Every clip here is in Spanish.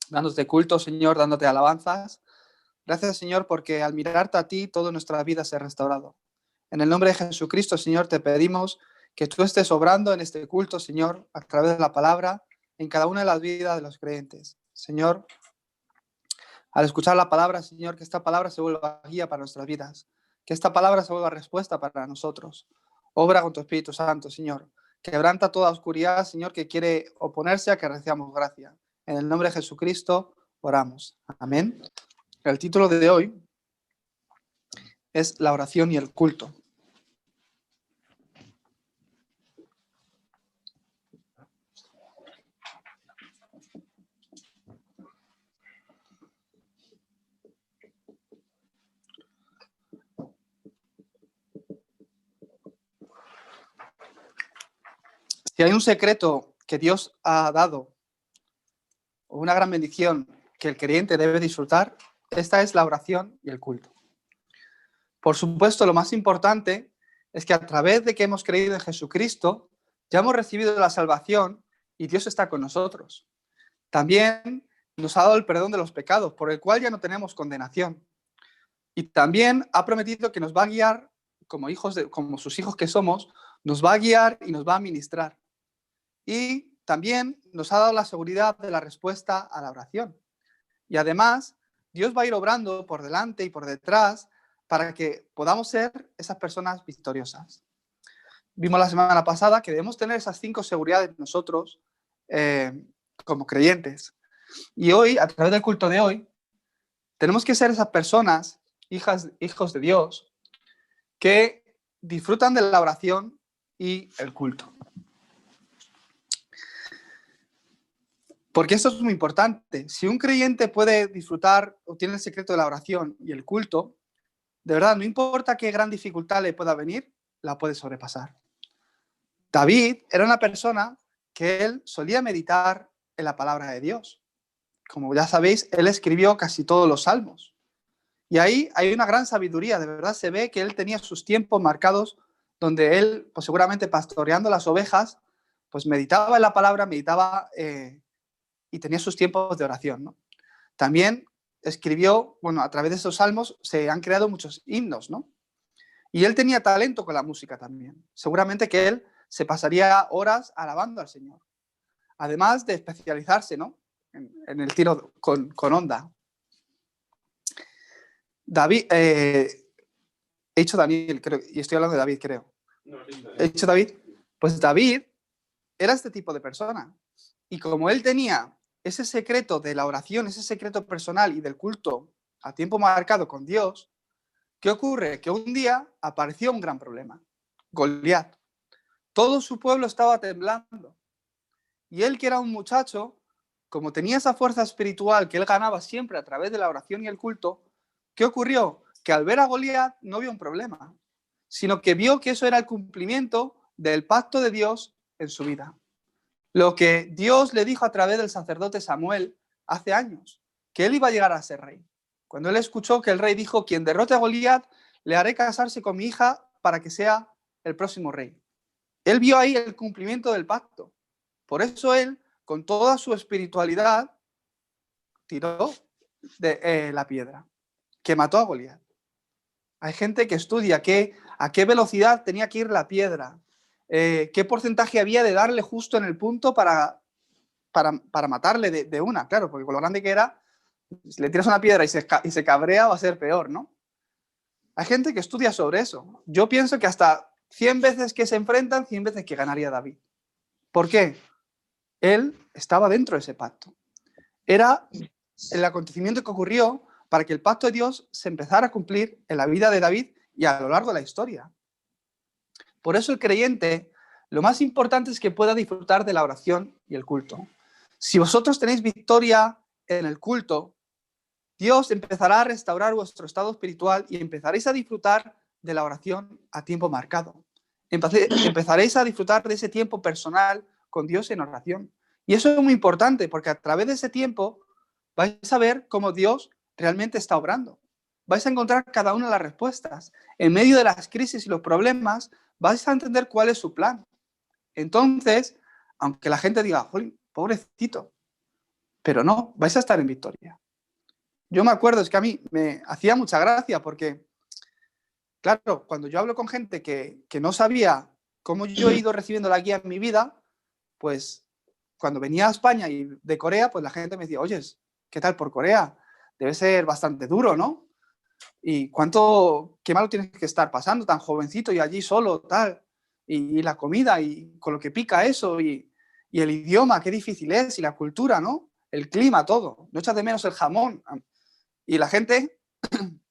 dándote culto, Señor, dándote alabanzas. Gracias, Señor, porque al mirarte a ti, toda nuestra vida se ha restaurado. En el nombre de Jesucristo, Señor, te pedimos que tú estés obrando en este culto, Señor, a través de la palabra, en cada una de las vidas de los creyentes. Señor, al escuchar la palabra, Señor, que esta palabra se vuelva guía para nuestras vidas, que esta palabra se vuelva respuesta para nosotros. Obra con tu Espíritu Santo, Señor. Quebranta toda oscuridad, Señor, que quiere oponerse a que recibamos gracia. En el nombre de Jesucristo oramos. Amén. El título de hoy es la oración y el culto. Si hay un secreto que Dios ha dado, o una gran bendición que el creyente debe disfrutar, esta es la oración y el culto. Por supuesto, lo más importante es que a través de que hemos creído en Jesucristo, ya hemos recibido la salvación y Dios está con nosotros. También nos ha dado el perdón de los pecados, por el cual ya no tenemos condenación. Y también ha prometido que nos va a guiar, como sus hijos que somos, nos va a guiar y nos va a ministrar. Y también nos ha dado la seguridad de la respuesta a la oración. Y además, Dios va a ir obrando por delante y por detrás para que podamos ser esas personas victoriosas. Vimos la semana pasada que debemos tener esas 5 seguridades nosotros como creyentes. Y hoy, a través del culto de hoy, tenemos que ser esas personas, hijos de Dios, que disfrutan de la oración y el culto. Porque esto es muy importante. Si un creyente puede disfrutar o tiene el secreto de la oración y el culto, de verdad, no importa qué gran dificultad le pueda venir, la puede sobrepasar. David era una persona que él solía meditar en la palabra de Dios. Como ya sabéis, él escribió casi todos los salmos. Y ahí hay una gran sabiduría, de verdad se ve que él tenía sus tiempos marcados donde él, pues seguramente pastoreando las ovejas, pues meditaba en la palabra, meditaba y tenía sus tiempos de oración, ¿no? También escribió, bueno, a través de esos salmos se han creado muchos himnos, ¿no? Y él tenía talento con la música también. Seguramente que él se pasaría horas alabando al Señor. Además de especializarse, ¿no? En el tiro con onda. David, he dicho Daniel, creo, y estoy hablando de David, creo. No, he dicho David. Pues David era este tipo de persona. Y como él tenía ese secreto de la oración, ese secreto personal y del culto a tiempo marcado con Dios, ¿qué ocurre? Que un día apareció un gran problema. Goliat. Todo su pueblo estaba temblando. Y él, que era un muchacho, como tenía esa fuerza espiritual que él ganaba siempre a través de la oración y el culto, ¿qué ocurrió? Que al ver a Goliat no vio un problema, sino que vio que eso era el cumplimiento del pacto de Dios en su vida. Lo que Dios le dijo a través del sacerdote Samuel hace años, que él iba a llegar a ser rey. Cuando él escuchó que el rey dijo, quien derrote a Goliat, le haré casarse con mi hija para que sea el próximo rey. Él vio ahí el cumplimiento del pacto. Por eso él, con toda su espiritualidad, tiró de la piedra, que mató a Goliat. Hay gente que estudia a qué velocidad tenía que ir la piedra, qué porcentaje había de darle justo en el punto para matarle de una, claro, porque con lo grande que era, si le tiras una piedra y se cabrea, va a ser peor, ¿no? Hay gente que estudia sobre eso. Yo pienso que hasta 100 veces que se enfrentan, 100 veces que ganaría David. ¿Por qué? Él estaba dentro de ese pacto. Era el acontecimiento que ocurrió para que el pacto de Dios se empezara a cumplir en la vida de David y a lo largo de la historia. Por eso el creyente, lo más importante es que pueda disfrutar de la oración y el culto. Si vosotros tenéis victoria en el culto, Dios empezará a restaurar vuestro estado espiritual y empezaréis a disfrutar de la oración a tiempo marcado. Empezaréis a disfrutar de ese tiempo personal con Dios en oración. Y eso es muy importante porque a través de ese tiempo vais a ver cómo Dios realmente está obrando. Vais a encontrar cada una de las respuestas. En medio de las crisis y los problemas, vais a entender cuál es su plan. Entonces, aunque la gente diga, pobrecito, pero no, vais a estar en victoria. Yo me acuerdo, es que a mí me hacía mucha gracia porque, claro, cuando yo hablo con gente que no sabía cómo yo he ido recibiendo la guía en mi vida, pues cuando venía a España y de Corea, pues la gente me decía, oye, ¿qué tal por Corea? Debe ser bastante duro, ¿no? Y qué malo tienes que estar pasando, tan jovencito y allí solo, tal. Y la comida, y con lo que pica eso, y el idioma, qué difícil es, y la cultura, ¿no? El clima, todo. No echas de menos el jamón. Y la gente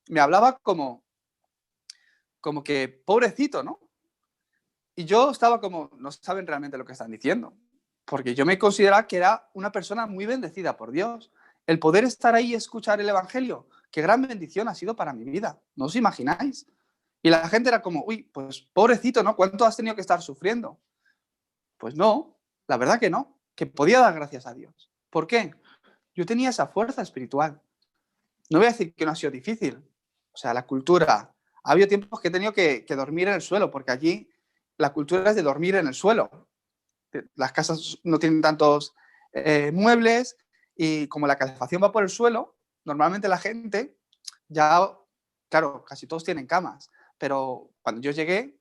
me hablaba como que pobrecito, ¿no? Y yo estaba como, no saben realmente lo que están diciendo. Porque yo me consideraba que era una persona muy bendecida por Dios. El poder estar ahí y escuchar el Evangelio, qué gran bendición ha sido para mi vida. No os imagináis. Y la gente era como, uy, pues pobrecito, ¿no? ¿Cuánto has tenido que estar sufriendo? Pues no, la verdad que no, que podía dar gracias a Dios. ¿Por qué? Yo tenía esa fuerza espiritual. No voy a decir que no ha sido difícil. O sea, la cultura. Ha habido tiempos que he tenido que dormir en el suelo, porque allí la cultura es de dormir en el suelo. Las casas no tienen tantos muebles y como la calefacción va por el suelo, normalmente la gente ya, claro, casi todos tienen camas, pero cuando yo llegué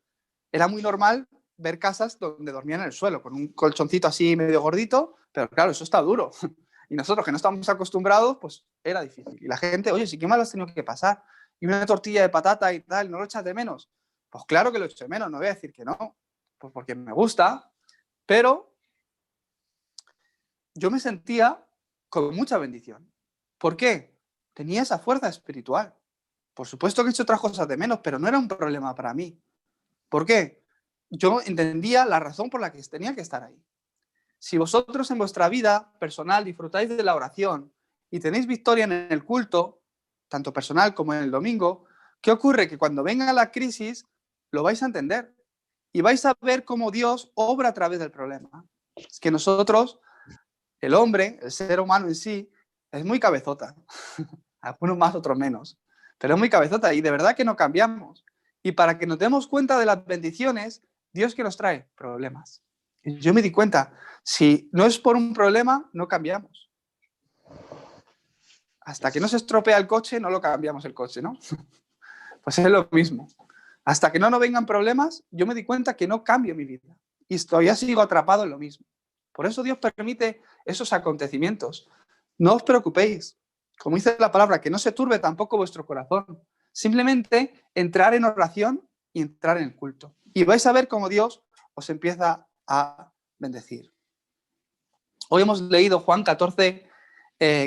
era muy normal ver casas donde dormían en el suelo, con un colchoncito así medio gordito, pero claro, eso está duro. Y nosotros que no estamos acostumbrados, pues era difícil. Y la gente, oye, sí, qué mal has tenido que pasar. Y una tortilla de patata y tal, ¿no lo echas de menos? Pues claro que lo echo de menos, no voy a decir que no, pues porque me gusta, pero yo me sentía con mucha bendición. ¿Por qué? Tenía esa fuerza espiritual. Por supuesto que he hecho otras cosas de menos, pero no era un problema para mí. ¿Por qué? Yo entendía la razón por la que tenía que estar ahí. Si vosotros en vuestra vida personal disfrutáis de la oración y tenéis victoria en el culto, tanto personal como en el domingo, ¿qué ocurre? Que cuando venga la crisis lo vais a entender y vais a ver cómo Dios obra a través del problema. Es que nosotros, el hombre, el ser humano en sí, es muy cabezota. Algunos más, otros menos. Pero es muy cabezota y de verdad que no cambiamos. Y para que nos demos cuenta de las bendiciones, Dios que nos trae problemas. Y yo me di cuenta, si no es por un problema, no cambiamos. Hasta que no se estropea el coche, no lo cambiamos el coche, ¿no? Pues es lo mismo. Hasta que no nos vengan problemas, yo me di cuenta que no cambio mi vida. Y todavía sigo atrapado en lo mismo. Por eso Dios permite esos acontecimientos. No os preocupéis. Como dice la palabra, que no se turbe tampoco vuestro corazón. Simplemente entrar en oración y entrar en el culto. Y vais a ver cómo Dios os empieza a bendecir. Hoy hemos leído Juan 14,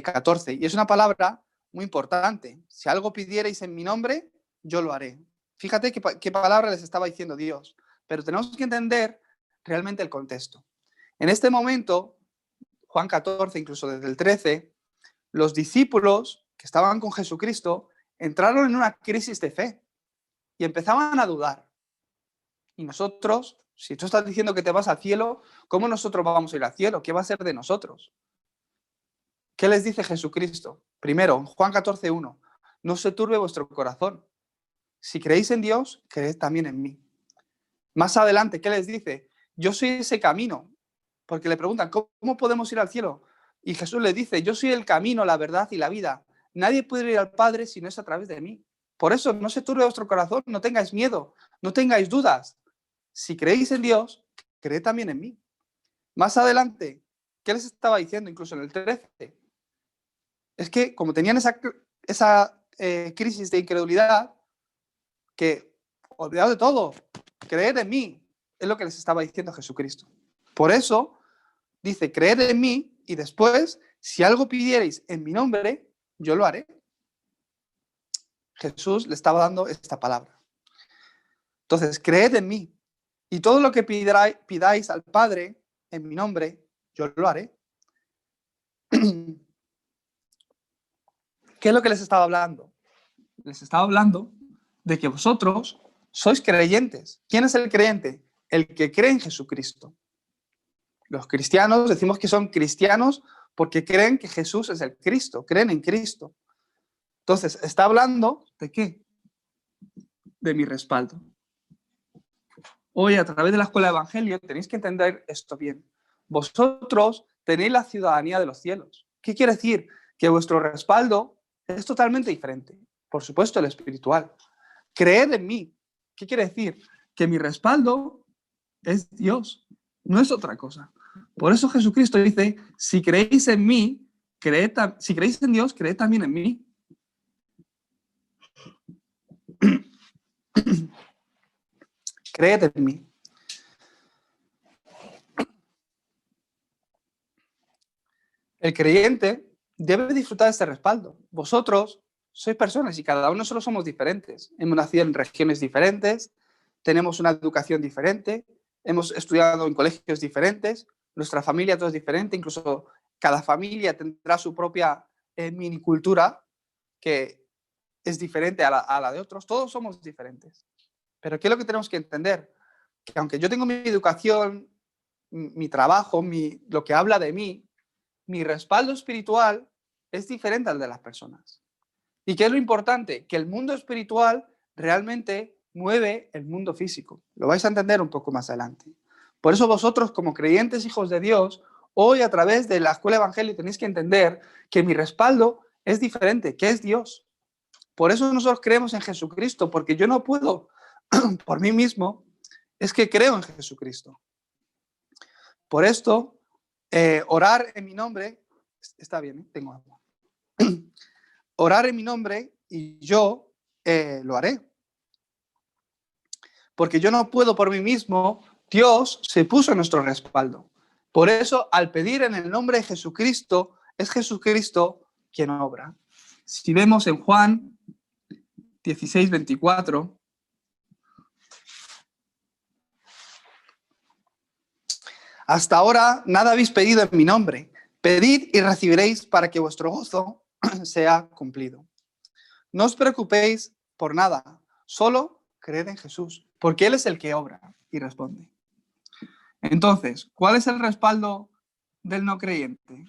14, y es una palabra muy importante. Si algo pidierais en mi nombre, yo lo haré. Fíjate qué palabra les estaba diciendo Dios, pero tenemos que entender realmente el contexto. En este momento, Juan 14, incluso desde el 13, los discípulos que estaban con Jesucristo entraron en una crisis de fe y empezaban a dudar. Y nosotros, si tú estás diciendo que te vas al cielo, ¿cómo nosotros vamos a ir al cielo? ¿Qué va a ser de nosotros? ¿Qué les dice Jesucristo? Primero, Juan 14, 1. No se turbe vuestro corazón. Si creéis en Dios, creed también en mí. Más adelante, ¿qué les dice? Yo soy ese camino. Porque le preguntan, ¿cómo podemos ir al cielo? Y Jesús les dice, yo soy el camino, la verdad y la vida. Nadie puede ir al Padre si no es a través de mí. Por eso, no se turbe vuestro corazón, no tengáis miedo, no tengáis dudas. Si creéis en Dios, creed también en mí. Más adelante, ¿qué les estaba diciendo? Incluso en el 13. Es que como tenían esa crisis de incredulidad, que olvidado de todo, creed en mí, es lo que les estaba diciendo Jesucristo. Por eso dice, creed en mí y después, si algo pidierais en mi nombre, yo lo haré. Jesús le estaba dando esta palabra. Entonces, creed en mí y todo lo que pidáis al Padre en mi nombre, yo lo haré. ¿Qué es lo que les estaba hablando? Les estaba hablando de que vosotros sois creyentes. ¿Quién es el creyente? El que cree en Jesucristo. Los cristianos decimos que son cristianos porque creen que Jesús es el Cristo, creen en Cristo. Entonces, está hablando de qué? De mi respaldo. Hoy, a través de la Escuela de Evangelio, tenéis que entender esto bien. Vosotros tenéis la ciudadanía de los cielos. ¿Qué quiere decir? Que vuestro respaldo es totalmente diferente. Por supuesto, el espiritual. Creed en mí. ¿Qué quiere decir? Que mi respaldo es Dios, no es otra cosa. Por eso Jesucristo dice, si creéis en mí, si creéis en Dios, creed también en mí. Creed en mí. El creyente debe disfrutar de este respaldo. Vosotros sois personas y cada uno solo somos diferentes. Hemos nacido en regiones diferentes, tenemos una educación diferente, hemos estudiado en colegios diferentes, nuestra familia todo es diferente, incluso cada familia tendrá su propia minicultura que es diferente a la de otros. Todos somos diferentes. Pero ¿qué es lo que tenemos que entender? Que aunque yo tengo mi educación, mi trabajo, lo que habla de mí, mi respaldo espiritual es diferente al de las personas. ¿Y qué es lo importante? Que el mundo espiritual realmente mueve el mundo físico. Lo vais a entender un poco más adelante. Por eso vosotros, como creyentes hijos de Dios, hoy a través de la escuela evangélica tenéis que entender que mi respaldo es diferente, que es Dios. Por eso nosotros creemos en Jesucristo, porque yo no puedo por mí mismo, es que creo en Jesucristo. Por esto, orar en mi nombre, está bien, tengo algo. Orar en mi nombre y yo lo haré. Porque yo no puedo por mí mismo, Dios se puso en nuestro respaldo. Por eso, al pedir en el nombre de Jesucristo, es Jesucristo quien obra. Si vemos en Juan 16, 24, hasta ahora nada habéis pedido en mi nombre. Pedid y recibiréis para que vuestro gozo sea cumplido. No os preocupéis por nada, solo creed en Jesús, porque Él es el que obra y responde. Entonces, ¿cuál es el respaldo del no creyente?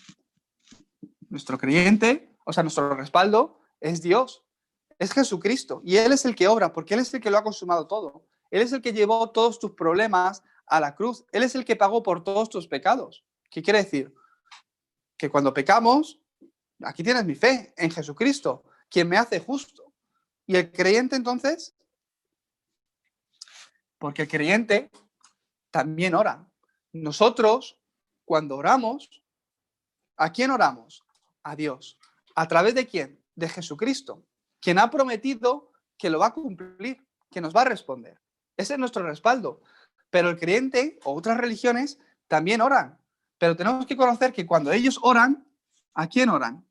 Nuestro creyente, o sea, nuestro respaldo es Dios, es Jesucristo, y Él es el que obra, porque Él es el que lo ha consumado todo. Él es el que llevó todos tus problemas a la cruz. Él es el que pagó por todos tus pecados. ¿Qué quiere decir? Que cuando pecamos, aquí tienes mi fe en Jesucristo, quien me hace justo. ¿Y el creyente entonces? Porque el creyente también ora. Nosotros, cuando oramos, ¿a quién oramos? A Dios. ¿A través de quién? De Jesucristo, quien ha prometido que lo va a cumplir, que nos va a responder. Ese es nuestro respaldo. Pero el creyente o otras religiones también oran. Pero tenemos que conocer que cuando ellos oran, ¿a quién oran?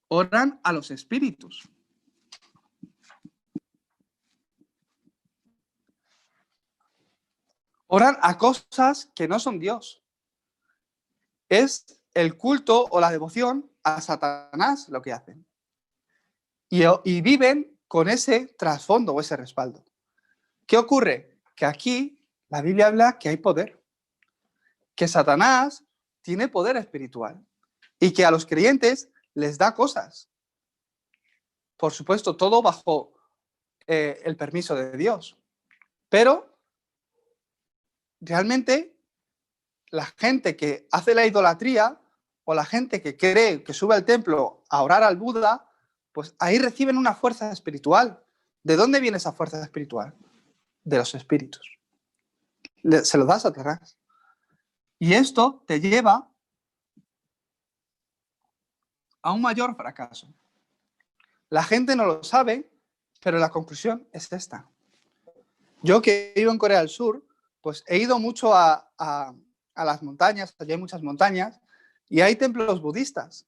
Oran a los espíritus. Oran a cosas que no son Dios. Es el culto o la devoción a Satanás lo que hacen. Y viven con ese trasfondo o ese respaldo. ¿Qué ocurre? Que aquí la Biblia habla que hay poder, que Satanás tiene poder espiritual y que a los creyentes les da cosas. Por supuesto, todo bajo el permiso de Dios. Pero realmente la gente que hace la idolatría o la gente que cree que sube al templo a orar al Buda, pues ahí reciben una fuerza espiritual. ¿De dónde viene esa fuerza espiritual? De los espíritus. Se los da Satanás. Y esto te lleva a un mayor fracaso. La gente no lo sabe, pero la conclusión es esta. Yo que vivo en Corea del Sur, pues he ido mucho a las montañas, allí hay muchas montañas, y hay templos budistas.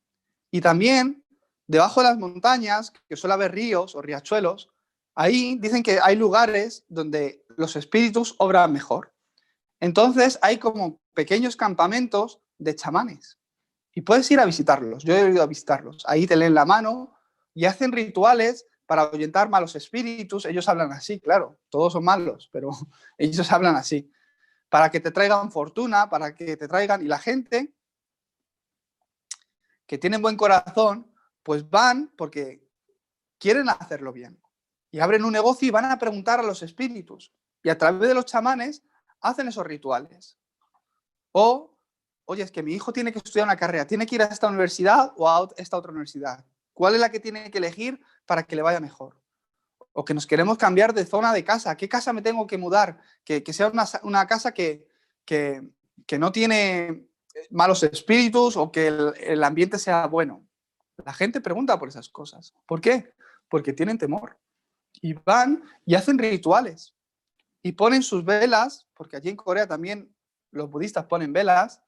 Y también, debajo de las montañas, que suele haber ríos o riachuelos, ahí dicen que hay lugares donde los espíritus obran mejor. Entonces hay como pequeños campamentos de chamanes. Y puedes ir a visitarlos. Yo he ido a visitarlos. Ahí te leen la mano y hacen rituales para ahuyentar malos espíritus. Ellos hablan así, claro. Todos son malos, pero ellos hablan así. Para que te traigan fortuna, para que te traigan... Y la gente que tiene buen corazón, pues van porque quieren hacerlo bien. Y abren un negocio y van a preguntar a los espíritus. Y a través de los chamanes hacen esos rituales. O oye, es que mi hijo tiene que estudiar una carrera, tiene que ir a esta universidad o a esta otra universidad. ¿Cuál es la que tiene que elegir para que le vaya mejor? O que nos queremos cambiar de zona de casa. ¿A qué casa me tengo que mudar? Que sea una casa que no tiene malos espíritus o que el ambiente sea bueno. La gente pregunta por esas cosas. ¿Por qué? Porque tienen temor. Y van y hacen rituales. Y ponen sus velas, porque allí en Corea también los budistas ponen velas,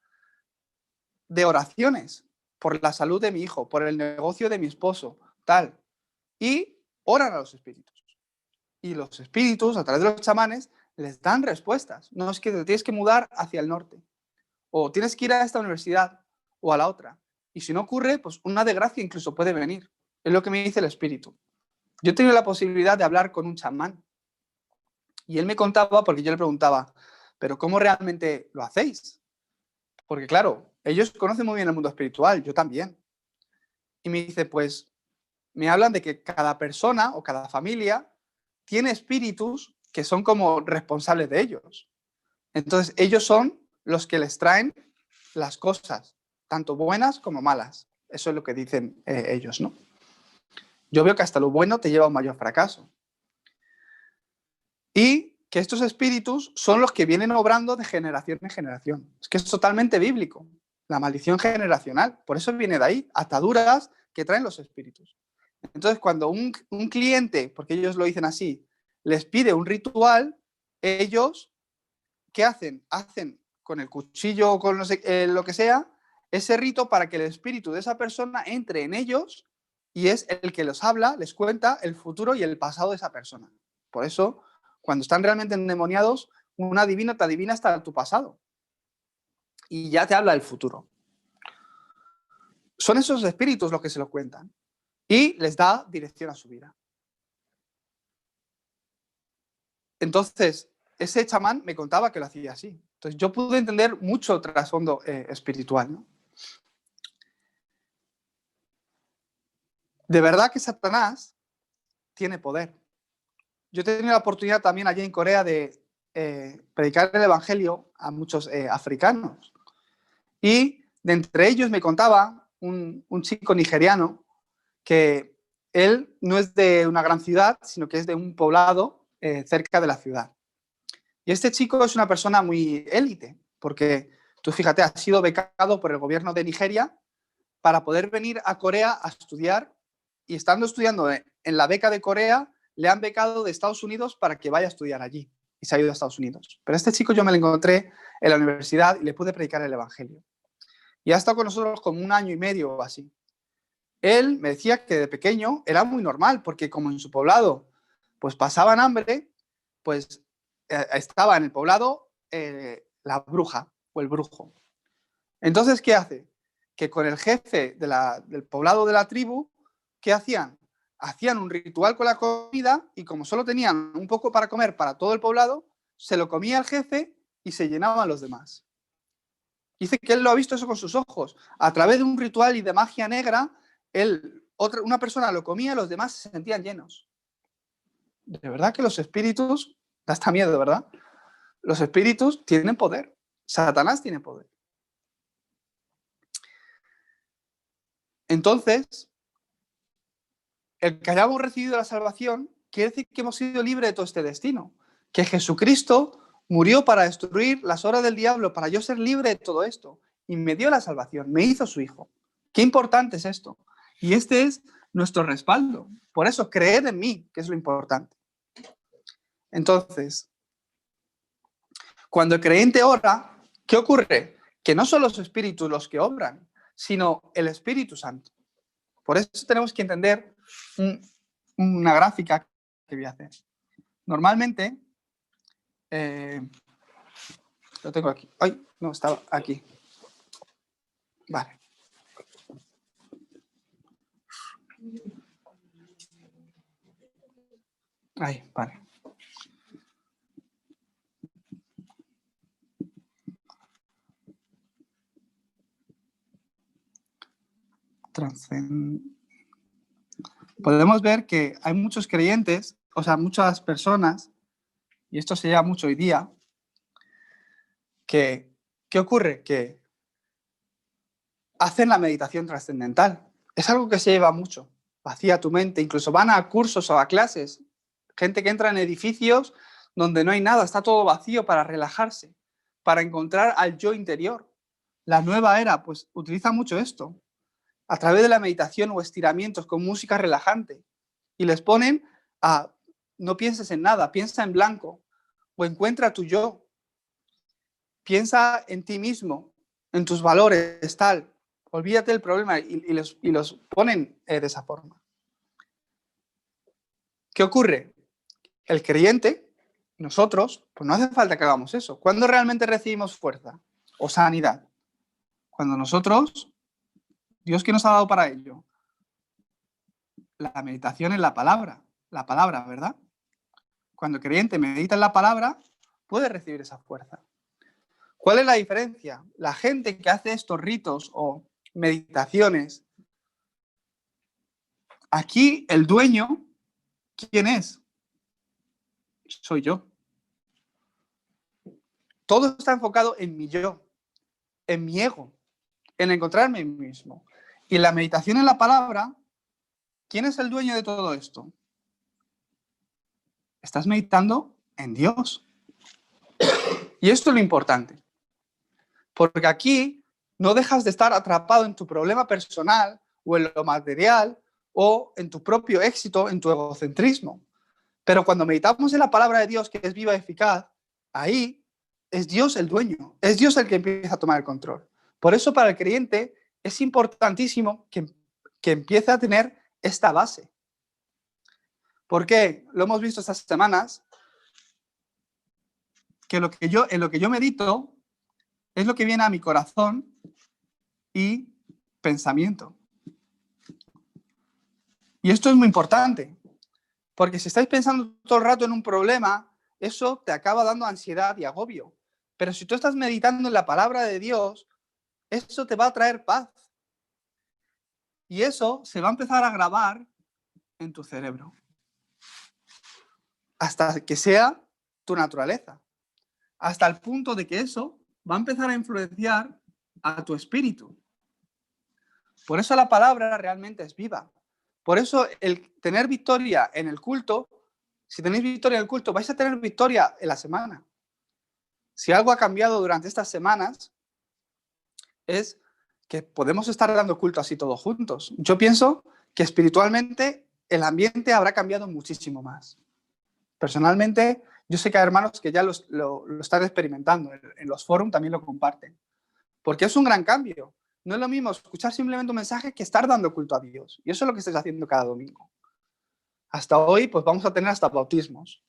de oraciones por la salud de mi hijo, por el negocio de mi esposo, tal. Y oran a los espíritus. Y los espíritus, a través de los chamanes, les dan respuestas. No es que te tienes que mudar hacia el norte. O tienes que ir a esta universidad o a la otra. Y si no ocurre, pues una desgracia incluso puede venir. Es lo que me dice el espíritu. Yo he tenido la posibilidad de hablar con un chamán. Y él me contaba, porque yo le preguntaba, ¿pero cómo realmente lo hacéis? Porque claro, ellos conocen muy bien el mundo espiritual, yo también. Y me dice, pues, me hablan de que cada persona o cada familia tiene espíritus que son como responsables de ellos. Entonces, ellos son los que les traen las cosas, tanto buenas como malas. Eso es lo que dicen ellos, ¿no? Yo veo que hasta lo bueno te lleva a un mayor fracaso. Y que estos espíritus son los que vienen obrando de generación en generación. Es que es totalmente bíblico, la maldición generacional. Por eso viene de ahí, ataduras que traen los espíritus. Entonces, cuando un cliente, porque ellos lo dicen así, les pide un ritual, ellos, ¿qué hacen? Hacen con el cuchillo o con lo que sea, ese rito para que el espíritu de esa persona entre en ellos y es el que los habla, les cuenta el futuro y el pasado de esa persona. Por eso, cuando están realmente endemoniados, un adivino te adivina hasta tu pasado y ya te habla del futuro. Son esos espíritus los que se lo cuentan y les da dirección a su vida. Entonces, ese chamán me contaba que lo hacía así. Entonces, yo pude entender mucho trasfondo espiritual, ¿no? De verdad que Satanás tiene poder. Yo he tenido la oportunidad también allí en Corea de predicar el evangelio a muchos africanos. Y de entre ellos me contaba un chico nigeriano que él no es de una gran ciudad, sino que es de un poblado cerca de la ciudad. Y este chico es una persona muy élite, porque tú fíjate, ha sido becado por el gobierno de Nigeria para poder venir a Corea a estudiar, y estando estudiando en la beca de Corea, le han becado de Estados Unidos para que vaya a estudiar allí. Y se ha ido a Estados Unidos. Pero este chico yo me lo encontré en la universidad y le pude predicar el evangelio. Y ha estado con nosotros como 1 año y medio o así. Él me decía que de pequeño era muy normal, porque como en su poblado pues pasaban hambre, pues estaba en el poblado la bruja o el brujo. Entonces, ¿qué hace? Que con el jefe del poblado de la tribu, ¿qué hacían? Hacían un ritual con la comida y como solo tenían un poco para comer para todo el poblado, se lo comía el jefe y se llenaban los demás. Dice que él lo ha visto eso con sus ojos. A través de un ritual y de magia negra, una persona lo comía y los demás se sentían llenos. De verdad que los espíritus, da hasta miedo, ¿verdad? Los espíritus tienen poder. Satanás tiene poder. Entonces, el que hayamos recibido la salvación quiere decir que hemos sido libres de todo este destino. Que Jesucristo murió para destruir las obras del diablo, para yo ser libre de todo esto. Y me dio la salvación, me hizo su hijo. Qué importante es esto. Y este es nuestro respaldo. Por eso, creed en mí, que es lo importante. Entonces, cuando el creyente ora, ¿qué ocurre? Que no son los espíritus los que obran, sino el Espíritu Santo. Por eso tenemos que entender una gráfica que voy a hacer. Normalmente, lo tengo aquí. Ay, no, estaba aquí. Vale. Ahí, vale. Podemos ver que hay muchos creyentes, o sea, muchas personas, y esto se lleva mucho hoy día, que, ¿qué ocurre? Que hacen la meditación trascendental. Es algo que se lleva mucho. Vacía tu mente, incluso van a cursos o a clases. Gente que entra en edificios donde no hay nada, está todo vacío para relajarse, para encontrar al yo interior. La nueva era, pues, utiliza mucho esto, a través de la meditación o estiramientos con música relajante. Y les ponen a, no pienses en nada, piensa en blanco, o encuentra tu yo. Piensa en ti mismo, en tus valores, tal. Olvídate del problema y los ponen de esa forma. ¿Qué ocurre? El creyente, nosotros, pues no hace falta que hagamos eso. ¿Cuándo realmente recibimos fuerza o sanidad? Cuando nosotros, Dios que nos ha dado para ello, la meditación en la palabra, ¿verdad? Cuando el creyente medita en la palabra, puede recibir esa fuerza. ¿Cuál es la diferencia? La gente que hace estos ritos o meditaciones, aquí el dueño, ¿quién es? Soy yo. Todo está enfocado en mi yo, en mi ego, en encontrarme en mí mismo. Y la meditación en la palabra, ¿quién es el dueño de todo esto? Estás meditando en Dios. Y esto es lo importante. Porque aquí no dejas de estar atrapado en tu problema personal o en lo material o en tu propio éxito, en tu egocentrismo. Pero cuando meditamos en la palabra de Dios, que es viva y eficaz, ahí es Dios el dueño, es Dios el que empieza a tomar el control. Por eso para el creyente es importantísimo que empiece a tener esta base. ¿Por qué? Lo hemos visto estas semanas, que en lo que yo medito es lo que viene a mi corazón y pensamiento. Y esto es muy importante, porque si estáis pensando todo el rato en un problema, eso te acaba dando ansiedad y agobio. Pero si tú estás meditando en la palabra de Dios, eso te va a traer paz. Y eso se va a empezar a grabar en tu cerebro. Hasta que sea tu naturaleza. Hasta el punto de que eso va a empezar a influenciar a tu espíritu. Por eso la palabra realmente es viva. Por eso el tener victoria en el culto, si tenéis victoria en el culto, vais a tener victoria en la semana. Si algo ha cambiado durante estas semanas, es que podemos estar dando culto así todos juntos. Yo pienso que espiritualmente el ambiente habrá cambiado muchísimo más. Personalmente, yo sé que hay hermanos que ya lo están experimentando. En los foros también lo comparten. Porque es un gran cambio. No es lo mismo escuchar simplemente un mensaje que estar dando culto a Dios. Y eso es lo que estáis haciendo cada domingo. Hasta hoy, pues vamos a tener hasta bautismos.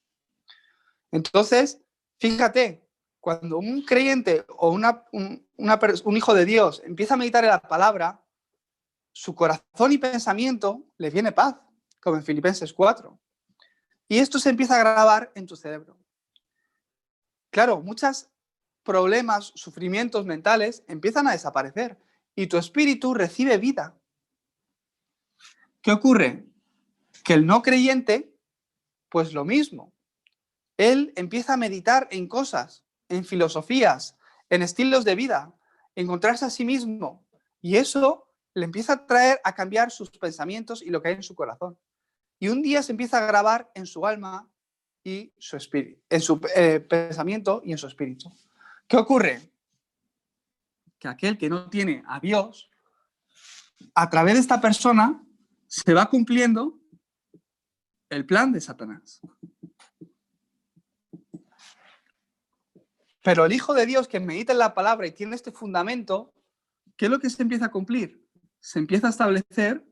Entonces, fíjate, cuando un creyente o un hijo de Dios empieza a meditar en la palabra, su corazón y pensamiento le viene paz, como en Filipenses 4. Y esto se empieza a grabar en tu cerebro. Claro, muchos problemas, sufrimientos mentales empiezan a desaparecer y tu espíritu recibe vida. ¿Qué ocurre? Que el no creyente, pues lo mismo. Él empieza a meditar en cosas, en filosofías, en estilos de vida, encontrarse a sí mismo. Y eso le empieza a traer a cambiar sus pensamientos y lo que hay en su corazón. Y un día se empieza a grabar en su alma y su espíritu, en su pensamiento y en su espíritu. ¿Qué ocurre? Que aquel que no tiene a Dios, a través de esta persona, se va cumpliendo el plan de Satanás. Pero el Hijo de Dios que medita en la palabra y tiene este fundamento, ¿qué es lo que se empieza a cumplir? Se empieza a establecer...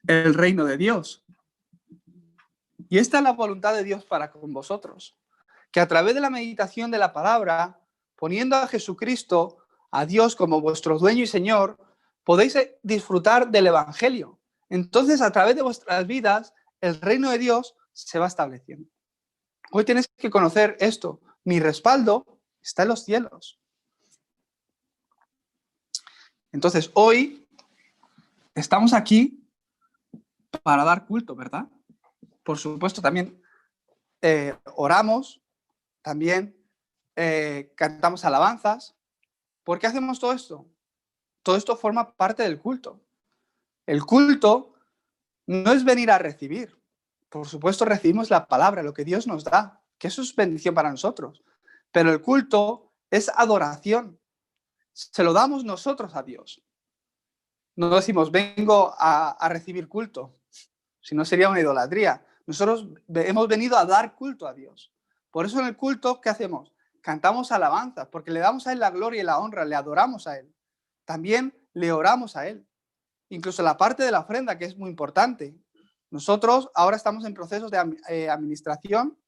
el reino de Dios. Y esta es la voluntad de Dios para con vosotros. Que a través de la meditación de la palabra, poniendo a Jesucristo, a Dios como vuestro dueño y Señor, podéis disfrutar del Evangelio. Entonces, a través de vuestras vidas, el reino de Dios se va estableciendo. Hoy tenéis que conocer esto. Mi respaldo está en los cielos. Entonces, hoy estamos aquí para dar culto, ¿verdad? Por supuesto, también oramos, también cantamos alabanzas. ¿Por qué hacemos todo esto? Todo esto forma parte del culto. El culto no es venir a recibir. Por supuesto, recibimos la palabra, lo que Dios nos da, que eso es bendición para nosotros. Pero el culto es adoración. Se lo damos nosotros a Dios. No decimos, vengo a recibir culto, si no sería una idolatría. Nosotros hemos venido a dar culto a Dios. Por eso en el culto, ¿qué hacemos? Cantamos alabanzas, porque le damos a Él la gloria y la honra, le adoramos a Él. También le oramos a Él. Incluso la parte de la ofrenda, que es muy importante. Nosotros ahora estamos en procesos de administración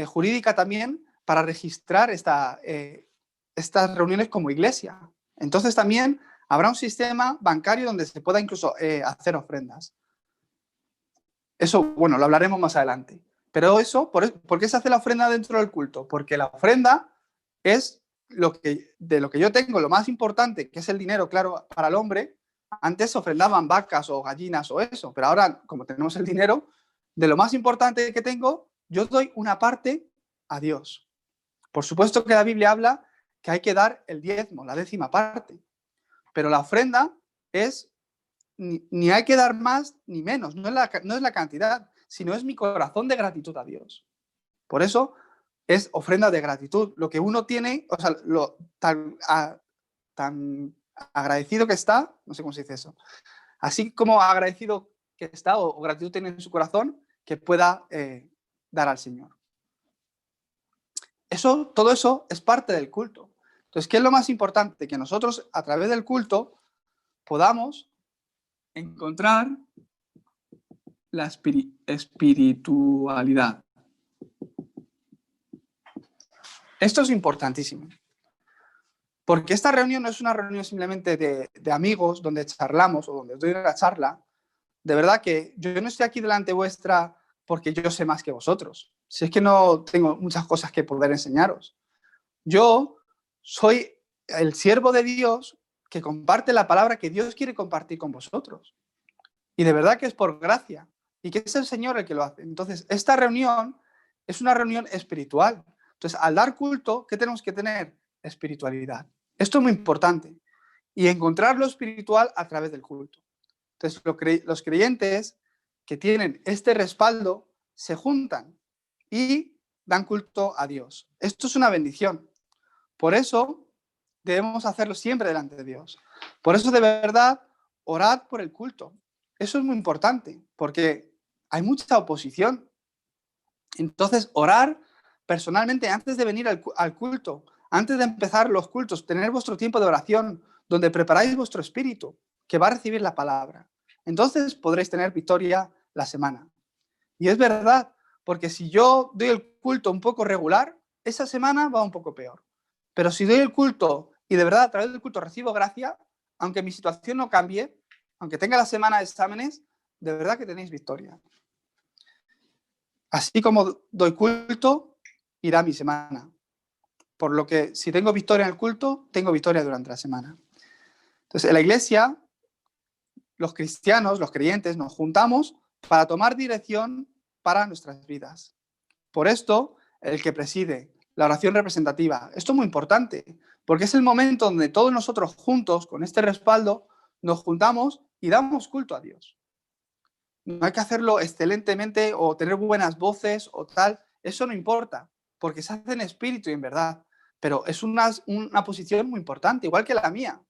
jurídica también para registrar estas reuniones como iglesia. Entonces también habrá un sistema bancario donde se pueda incluso hacer ofrendas. Eso, bueno, lo hablaremos más adelante. Pero eso, ¿por qué se hace la ofrenda dentro del culto? Porque la ofrenda es de lo que yo tengo, lo más importante, que es el dinero, claro, para el hombre. Antes se ofrendaban vacas o gallinas o eso, pero ahora, como tenemos el dinero, de lo más importante que tengo, yo doy una parte a Dios. Por supuesto que la Biblia habla que hay que dar el diezmo, la 10ª parte. Pero la ofrenda es, ni hay que dar más ni menos, no es la cantidad, sino es mi corazón de gratitud a Dios. Por eso es ofrenda de gratitud. Lo que uno tiene, o sea, tan agradecido que está, no sé cómo se dice eso, así como agradecido que está o gratitud tiene en su corazón, que pueda dar al Señor. Todo eso es parte del culto. Entonces, ¿qué es lo más importante? Que nosotros, a través del culto, podamos encontrar la espiritualidad. Esto es importantísimo. Porque esta reunión no es una reunión simplemente de amigos donde charlamos o donde os doy una charla. De verdad que yo no estoy aquí delante vuestra porque yo sé más que vosotros. Si es que no tengo muchas cosas que poder enseñaros. Yo soy el siervo de Dios que comparte la palabra que Dios quiere compartir con vosotros. Y de verdad que es por gracia. Y que es el Señor el que lo hace. Entonces, esta reunión es una reunión espiritual. Entonces, al dar culto, ¿qué tenemos que tener? Espiritualidad. Esto es muy importante. Y encontrar lo espiritual a través del culto. Entonces, los creyentes que tienen este respaldo se juntan y dan culto a Dios. Esto es una bendición. Por eso debemos hacerlo siempre delante de Dios. Por eso, de verdad, orad por el culto. Eso es muy importante, porque hay mucha oposición. Entonces, orar personalmente antes de venir al culto, antes de empezar los cultos, tener vuestro tiempo de oración, donde preparáis vuestro espíritu, que va a recibir la palabra. Entonces podréis tener victoria la semana. Y es verdad, porque si yo doy el culto un poco regular, esa semana va un poco peor. Pero si doy el culto y de verdad a través del culto recibo gracia, aunque mi situación no cambie, aunque tenga la semana de exámenes, de verdad que tenéis victoria. Así como doy culto, irá mi semana. Por lo que si tengo victoria en el culto, tengo victoria durante la semana. Entonces, en la iglesia, los cristianos, los creyentes, nos juntamos para tomar dirección para nuestras vidas. Por esto, el que preside la oración representativa, esto es muy importante, porque es el momento donde todos nosotros juntos, con este respaldo, nos juntamos y damos culto a Dios. No hay que hacerlo excelentemente o tener buenas voces o tal, eso no importa, porque se hace en espíritu y en verdad, pero es una posición muy importante, igual que la mía.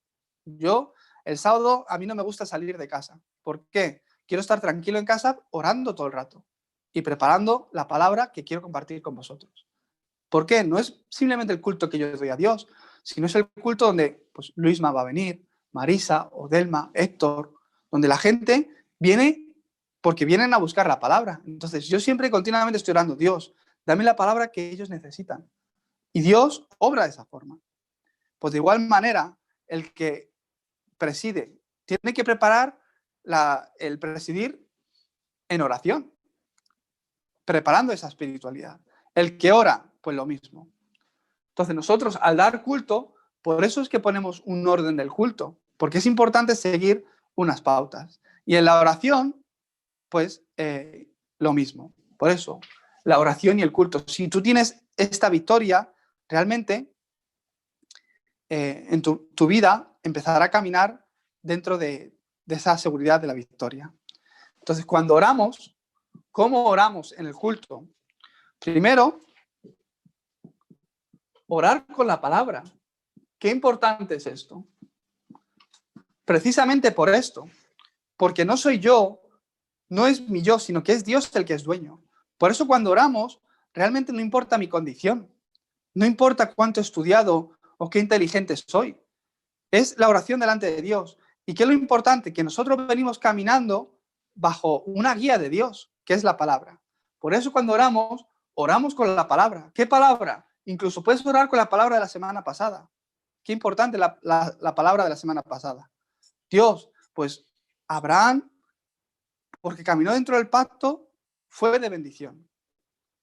Yo, el sábado, a mí no me gusta salir de casa. ¿Por qué? Quiero estar tranquilo en casa orando todo el rato y preparando la palabra que quiero compartir con vosotros. ¿Por qué? No es simplemente el culto que yo doy a Dios, sino es el culto donde pues, Luisma va a venir, Marisa, Odelma, Héctor, donde la gente viene porque vienen a buscar la palabra. Entonces, yo siempre continuamente estoy orando, Dios, dame la palabra que ellos necesitan. Y Dios obra de esa forma. Pues de igual manera, el que preside tiene que preparar el presidir en oración, preparando esa espiritualidad. El que ora, pues lo mismo. Entonces, nosotros al dar culto, por eso es que ponemos un orden del culto, porque es importante seguir unas pautas. Y en la oración, pues lo mismo. Por eso, la oración y el culto. Si tú tienes esta victoria, realmente en tu vida empezará a caminar dentro de esa seguridad de la victoria. Entonces, cuando oramos, ¿cómo oramos en el culto? Primero, orar con la palabra. Qué importante es esto. Precisamente por esto, porque no soy yo, no es mi yo, sino que es Dios el que es dueño. Por eso cuando oramos, realmente no importa mi condición, no importa cuánto he estudiado o qué inteligente soy. Es la oración delante de Dios. ¿Y qué es lo importante? Que nosotros venimos caminando bajo una guía de Dios, que es la palabra. Por eso cuando oramos, oramos con la palabra. ¿Qué palabra? Incluso puedes orar con la palabra de la semana pasada. Qué importante la palabra de la semana pasada. Dios, pues Abraham, porque caminó dentro del pacto, fue de bendición.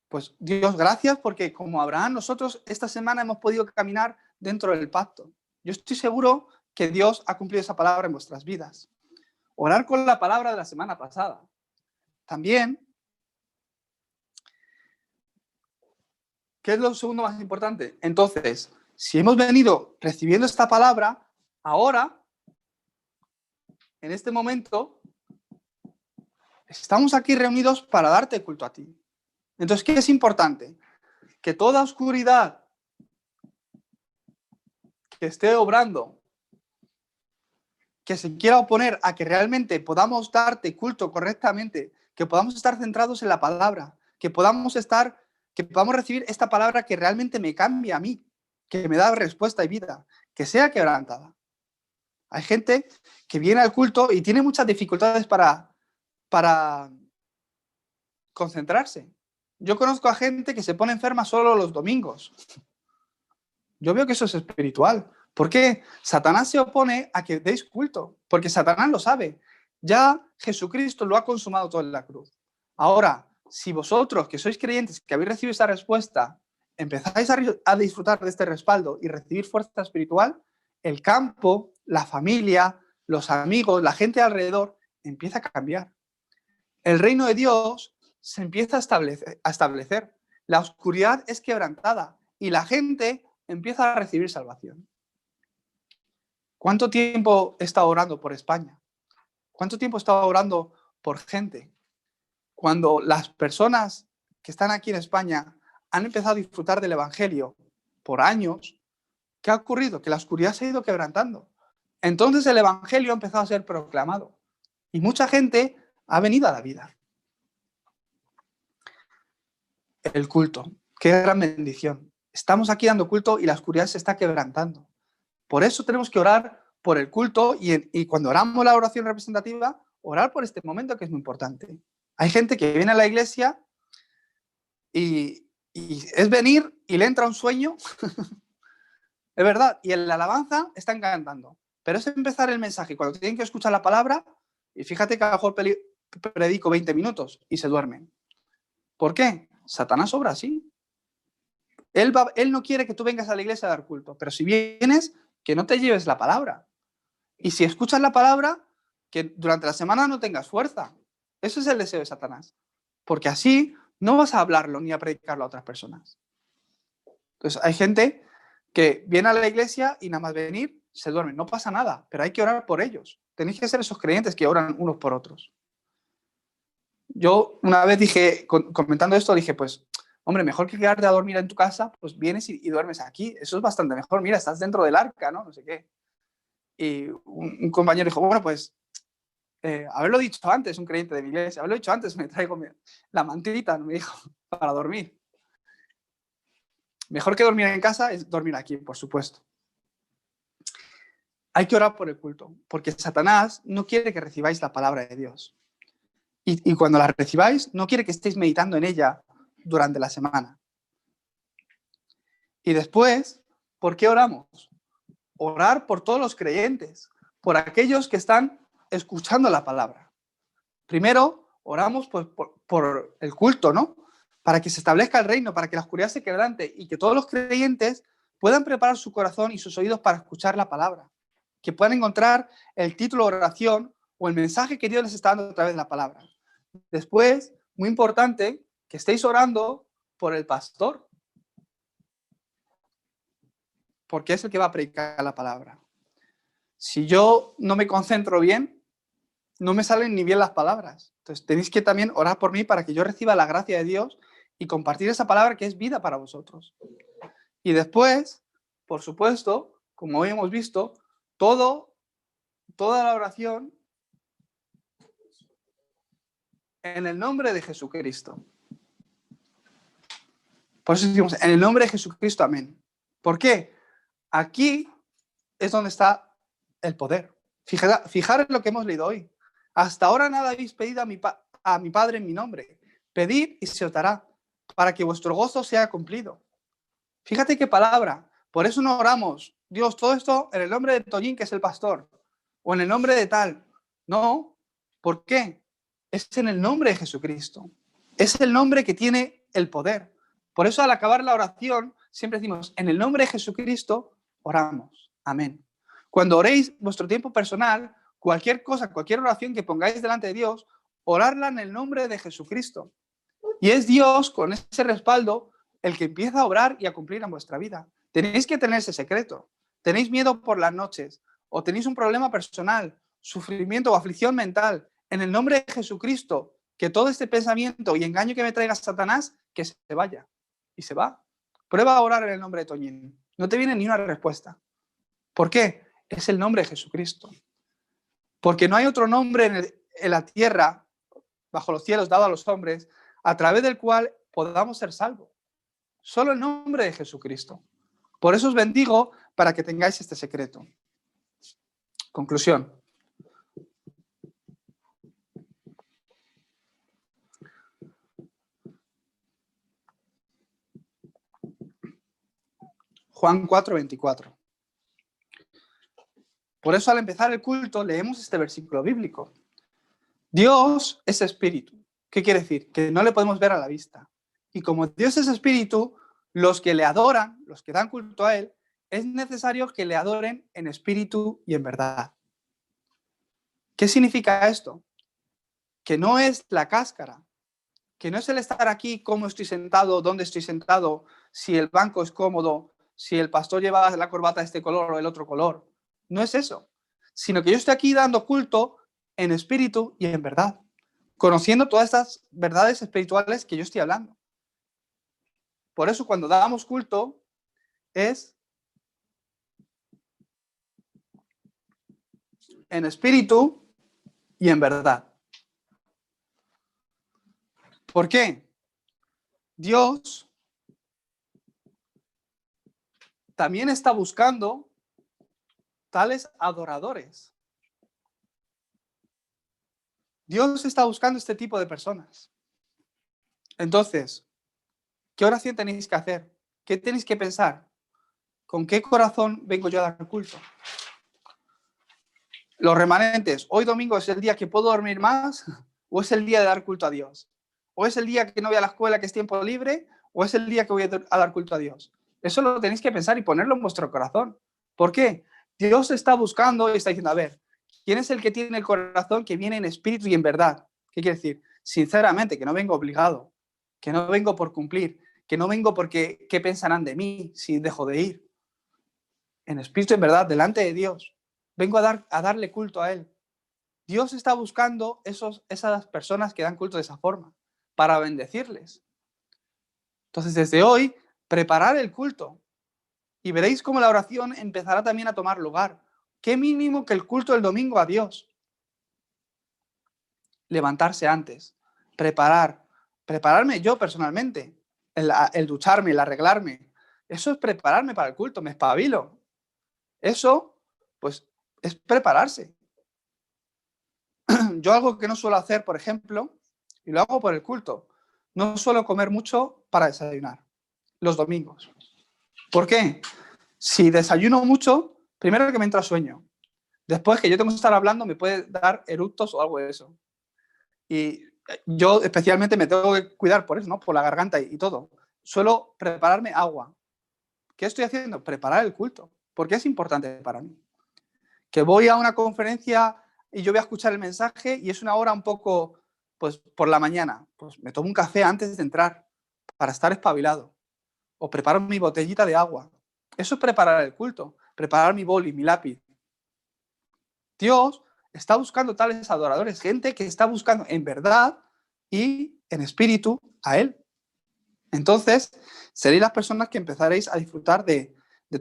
Pues Dios, gracias porque como Abraham, nosotros esta semana hemos podido caminar dentro del pacto. Yo estoy seguro que Dios ha cumplido esa palabra en vuestras vidas. Orar con la palabra de la semana pasada. También, ¿qué es lo segundo más importante? Entonces, si hemos venido recibiendo esta palabra, ahora, en este momento, estamos aquí reunidos para darte culto a ti. Entonces, ¿qué es importante? Que toda oscuridad que esté obrando, que se quiera oponer a que realmente podamos darte culto correctamente, que podamos estar centrados en la palabra, que podamos recibir esta palabra que realmente me cambia a mí, que me da respuesta y vida, que sea quebrantada. Hay gente que viene al culto y tiene muchas dificultades para concentrarse. Yo conozco a gente que se pone enferma solo los domingos. Yo veo que eso es espiritual. ¿Por qué? Satanás se opone a que deis culto, porque Satanás lo sabe. Ya Jesucristo lo ha consumado todo en la cruz. Ahora, si vosotros, que sois creyentes, que habéis recibido esa respuesta, empezáis a disfrutar de este respaldo y recibir fuerza espiritual, el campo, la familia, los amigos, la gente alrededor, empieza a cambiar. El reino de Dios se empieza a establecer. La oscuridad es quebrantada y la gente empieza a recibir salvación. ¿Cuánto tiempo he estado orando por España? ¿Cuánto tiempo he estado orando por gente? Cuando las personas que están aquí en España han empezado a disfrutar del Evangelio por años, ¿qué ha ocurrido? Que la oscuridad se ha ido quebrantando. Entonces el Evangelio ha empezado a ser proclamado y mucha gente ha venido a la vida. El culto, qué gran bendición. Estamos aquí dando culto y la oscuridad se está quebrantando. Por eso tenemos que orar por el culto y cuando oramos la oración representativa, orar por este momento que es muy importante. Hay gente que viene a la iglesia y es venir y le entra un sueño, es verdad, y en la alabanza están cantando. Pero es empezar el mensaje, cuando tienen que escuchar la palabra, y fíjate que a lo mejor predico 20 minutos y se duermen. ¿Por qué? Satanás obra así. Él no quiere que tú vengas a la iglesia a dar culto, pero si vienes, que no te lleves la palabra. Y si escuchas la palabra, que durante la semana no tengas fuerza. Eso es el deseo de Satanás. Porque así no vas a hablarlo ni a predicarlo a otras personas. Entonces hay gente que viene a la iglesia y nada más venir, se duermen. No pasa nada, pero hay que orar por ellos. Tenéis que ser esos creyentes que oran unos por otros. Yo una vez dije, comentando esto, dije, pues, hombre, mejor que quedarte a dormir en tu casa, pues vienes y duermes aquí. Eso es bastante mejor. Mira, estás dentro del arca, ¿no? No sé qué. Y un compañero dijo, bueno, pues, haberlo dicho antes, un creyente de mi iglesia, haberlo dicho antes, me traigo la mantita, me dijo, para dormir. Mejor que dormir en casa es dormir aquí, por supuesto. Hay que orar por el culto, porque Satanás no quiere que recibáis la palabra de Dios. Y cuando la recibáis, no quiere que estéis meditando en ella durante la semana. Y después, ¿por qué oramos? Orar por todos los creyentes, por aquellos que están escuchando la palabra. Primero, oramos por el culto, ¿no? Para que se establezca el reino, para que la oscuridad se quebrante y que todos los creyentes puedan preparar su corazón y sus oídos para escuchar la palabra. Que puedan encontrar el título de oración o el mensaje que Dios les está dando a través de la palabra. Después, muy importante, que estéis orando por el pastor. porque es el que va a predicar la palabra. Si yo no me concentro bien, no me salen ni bien las palabras. Entonces tenéis que también orar por mí para que yo reciba la gracia de Dios y compartir esa palabra que es vida para vosotros. Y después, por supuesto, como hoy hemos visto, toda la oración en el nombre de Jesucristo. Por eso decimos, en el nombre de Jesucristo, amén. ¿Por qué? Aquí es donde está el poder. Fijaros lo que hemos leído hoy. Hasta ahora nada habéis pedido a mi Padre en mi nombre. Pedid y se os dará, para que vuestro gozo sea cumplido. Fíjate qué palabra. Por eso no oramos, Dios, todo esto en el nombre de Toñín, que es el pastor, o en el nombre de tal. No. ¿Por qué? Es en el nombre de Jesucristo. Es el nombre que tiene el poder. Por eso al acabar la oración siempre decimos, en el nombre de Jesucristo oramos. Amén. Cuando oréis vuestro tiempo personal, cualquier cosa, cualquier oración que pongáis delante de Dios, orarla en el nombre de Jesucristo. Y es Dios, con ese respaldo, el que empieza a obrar y a cumplir en vuestra vida. Tenéis que tener ese secreto. Tenéis miedo por las noches, o tenéis un problema personal, sufrimiento o aflicción mental. En el nombre de Jesucristo, que todo este pensamiento y engaño que me traiga Satanás, que se vaya. Y se va. Prueba a orar en el nombre de Toñín. No te viene ni una respuesta. ¿Por qué? Es el nombre de Jesucristo. Porque no hay otro nombre en la tierra, bajo los cielos, dado a los hombres, a través del cual podamos ser salvos. Solo el nombre de Jesucristo. Por eso os bendigo para que tengáis este secreto. Conclusión. Juan 4:24. Por eso al empezar el culto leemos este versículo bíblico. Dios es espíritu. ¿Qué quiere decir? Que no le podemos ver a la vista. Y como Dios es espíritu, los que le adoran, los que dan culto a Él, es necesario que le adoren en espíritu y en verdad. ¿Qué significa esto? Que no es la cáscara, que no es el estar aquí, cómo estoy sentado, dónde estoy sentado, si el banco es cómodo, si el pastor lleva la corbata de este color o el otro color. No es eso, sino que yo estoy aquí dando culto en espíritu y en verdad, conociendo todas estas verdades espirituales que yo estoy hablando. Por eso cuando damos culto es en espíritu y en verdad. ¿Por qué? Dios también está buscando tales adoradores. Dios está buscando este tipo de personas. Entonces, ¿qué oración tenéis que hacer? ¿Qué tenéis que pensar? ¿Con qué corazón vengo yo a dar culto? Los remanentes, ¿hoy domingo es el día que puedo dormir más? ¿O es el día de dar culto a Dios? ¿O es el día que no voy a la escuela, que es tiempo libre? ¿O es el día que voy a dar culto a Dios? Eso lo tenéis que pensar y ponerlo en vuestro corazón. ¿Por qué? Dios está buscando y está diciendo, a ver, ¿quién es el que tiene el corazón que viene en espíritu y en verdad? ¿Qué quiere decir? Sinceramente, que no vengo obligado, que no vengo por cumplir, que no vengo porque ¿qué pensarán de mí si dejo de ir? En espíritu y en verdad, delante de Dios. Vengo a darle culto a Él. Dios está buscando esas personas que dan culto de esa forma, para bendecirles. Entonces, desde hoy, preparar el culto. Y veréis cómo la oración empezará también a tomar lugar. ¿Qué mínimo que el culto del domingo a Dios? Levantarse antes, prepararme yo personalmente, el ducharme, el arreglarme. Eso es prepararme para el culto, me espabilo. Eso, pues, es prepararse. Yo algo que no suelo hacer, por ejemplo, y lo hago por el culto, no suelo comer mucho para desayunar los domingos. ¿Por qué? Si desayuno mucho, primero que me entra sueño. Después que yo tengo que estar hablando, me puede dar eructos o algo de eso. Y yo especialmente me tengo que cuidar por eso, ¿no? Por la garganta y todo. Suelo prepararme agua. ¿Qué estoy haciendo? Preparar el culto. Porque es importante para mí. Que voy a una conferencia y yo voy a escuchar el mensaje y es una hora un poco, pues por la mañana. Pues me tomo un café antes de entrar para estar espabilado. O preparo mi botellita de agua Eso es preparar el culto, preparar mi boli, mi lápiz. Dios está buscando tales adoradores, gente que está buscando en verdad y en espíritu a Él. Entonces, seréis las personas que empezaréis a disfrutar de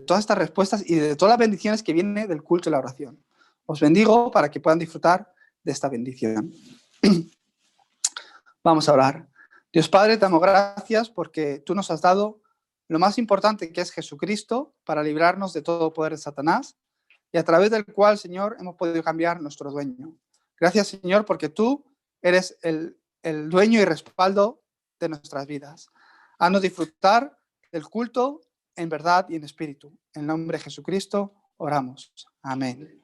todas estas respuestas y de todas las bendiciones que vienen del culto y la oración. Os bendigo para que puedan disfrutar de esta bendición. Vamos a orar. Dios Padre, te damos gracias porque tú nos has dado lo más importante, que es Jesucristo, para librarnos de todo poder de Satanás, y a través del cual, Señor, hemos podido cambiar nuestro dueño. Gracias, Señor, porque tú eres el dueño y respaldo de nuestras vidas. Haznos disfrutar del culto en verdad y en espíritu. En nombre de Jesucristo oramos. Amén.